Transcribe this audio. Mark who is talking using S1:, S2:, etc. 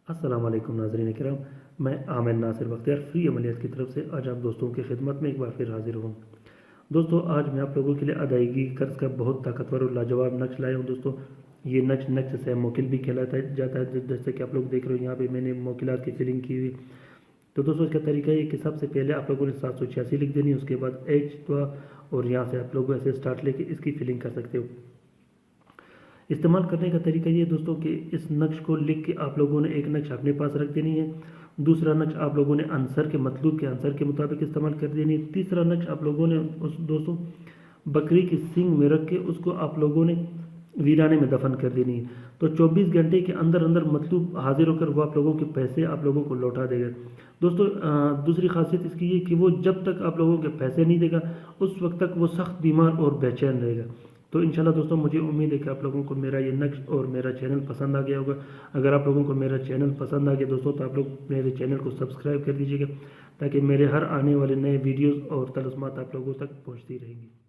S1: अस्सलाम वालेकुम नाज़रीन किराम, मैं आमिर नासिर बख्तियार फ्री अमलियत की तरफ से आज आप दोस्तों की खिदमत में एक बार फिर हाजिर हूँ। दोस्तों, आज मैं आप लोगों के लिए अदायगी कर्ज का बहुत ताकतवर और लाजवाब नक्श लाया हूँ। दोस्तों, ये नक्श से मोकिल भी कहलाता जाता है। जैसे कि आप लोग देख रहे हो, यहाँ पे मैंने मोकिलात की फिलिंग की हुई। तो दोस्तों, इसका तरीका ये कि सबसे पहले आप लोगों ने 786 लिख देनी है, उसके बाद H और यहाँ से आप लोग ऐसे स्टार्ट लेके इसकी फिलिंग कर सकते हो। इस्तेमाल करने का तरीका ये दोस्तों कि इस नक्श को लिख के आप लोगों ने एक नक्श अपने पास रख देनी है, दूसरा नक्श आप लोगों ने आंसर के मतलूब के आंसर के मुताबिक इस्तेमाल कर देनी है, तीसरा नक्श आप लोगों ने उस दोस्तों बकरी की सींग में रख के उसको आप लोगों ने वीराने में दफन कर देनी है। तो 24 घंटे के अंदर अंदर मतलूब हाजिर होकर वो आप लोगों के पैसे आप लोगों को लौटा देगा। दोस्तों, दूसरी खासियत इसकी ये कि वो जब तक आप लोगों के पैसे नहीं देगा उस वक्त तक वो सख्त बीमार और बेचैन रहेगा। तो इंशाल्लाह दोस्तों, मुझे उम्मीद है कि आप लोगों को मेरा ये नक्श और मेरा चैनल पसंद आ गया होगा। अगर आप लोगों को मेरा चैनल पसंद आ गया दोस्तों, तो आप लोग मेरे चैनल को सब्सक्राइब कर दीजिएगा, ताकि मेरे हर आने वाले नए वीडियोज़ और तलस्मात आप लोगों तक पहुँचती रहेंगी।